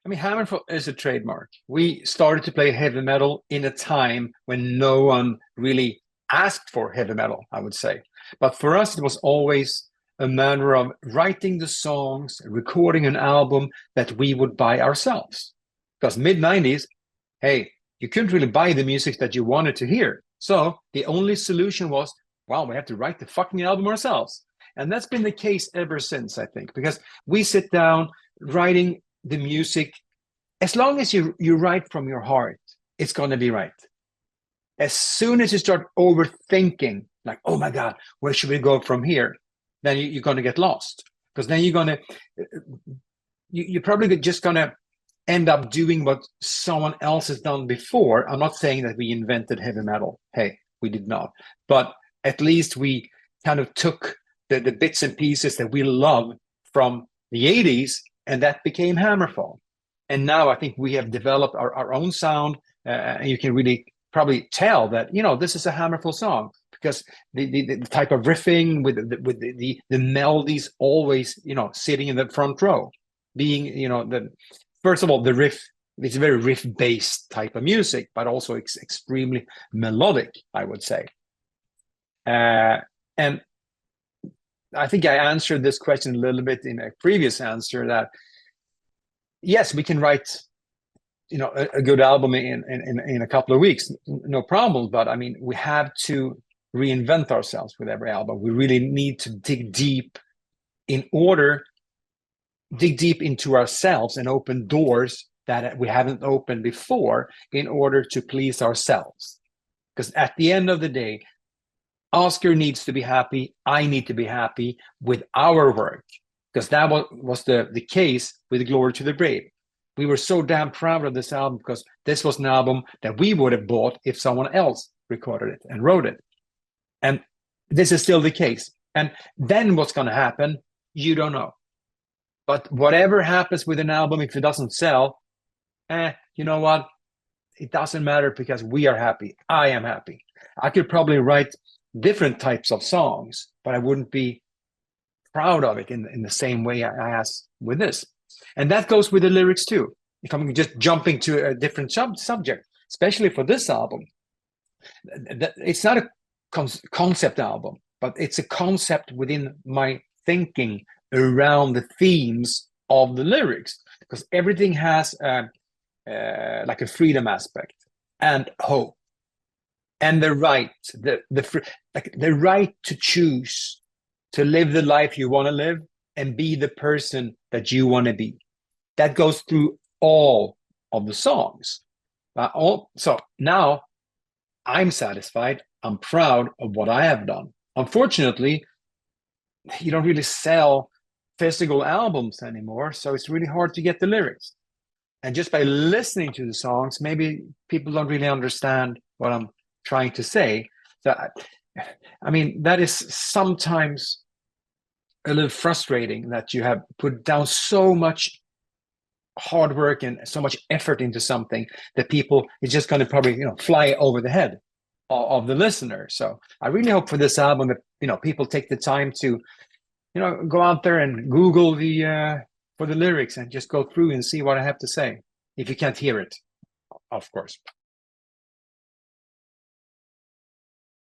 I mean, HammerFall is a trademark. We started to play heavy metal in a time when no one really asked for heavy metal, I would say. But for us, it was always a matter of writing the songs, recording an album that we would buy ourselves. Because mid 90s, hey, you couldn't really buy the music that you wanted to hear. So the only solution was, well, we have to write the fucking album ourselves. And that's been the case ever since, I think, because we sit down writing the music. As long as you write from your heart, it's going to be right. As soon as you start overthinking, like, oh my God, where should we go from here? Then you're going to get lost, because then you're probably just going to end up doing what someone else has done before. I'm not saying that we invented heavy metal. Hey, we did not. But at least we kind of took the bits and pieces that we love from the 80s, and that became HammerFall. And now I think we have developed our own sound, and you can really probably tell that, you know, this is a HammerFall song, because the type of riffing with the melodies always, you know, sitting in the front row, being, you know, first of all, the riff, it's a very riff-based type of music, but also extremely melodic, I would say. And I think I answered this question a little bit in a previous answer, that yes, we can write, you know, a good album in a couple of weeks, no problem. But I mean, we have to reinvent ourselves with every album. We really need to dig deep into ourselves and open doors that we haven't opened before in order to please ourselves. Because at the end of the day, Oscar needs to be happy. I need to be happy with our work, because that was the case with Glory to the Brave. We were so damn proud of this album because this was an album that we would have bought if someone else recorded it and wrote it. And this is still the case. And then what's going to happen, you don't know. But whatever happens with an album, if it doesn't sell, you know what? It doesn't matter, because we are happy. I am happy. I could probably write different types of songs, but I wouldn't be proud of it in the same way I asked with this. And that goes with the lyrics too. If I'm just jumping to a different subject, especially for this album, it's not a concept album, but it's a concept within my thinking around the themes of the lyrics, because everything has like a freedom aspect and hope and the right, the right to choose to live the life you want to live and be the person that you want to be. That goes through all of the songs. So now I'm satisfied. I'm proud of what I have done. Unfortunately, you don't really sell physical albums anymore, so it's really hard to get the lyrics. And just by listening to the songs, maybe people don't really understand what I'm trying to say. So, I mean, that is sometimes a little frustrating, that you have put down so much hard work and so much effort into something that people is just going to probably, you know, fly over the head of the listener. So I really hope for this album that, you know, people take the time to, you know, go out there and Google for the lyrics and just go through and see what I have to say, if you can't hear it, of course.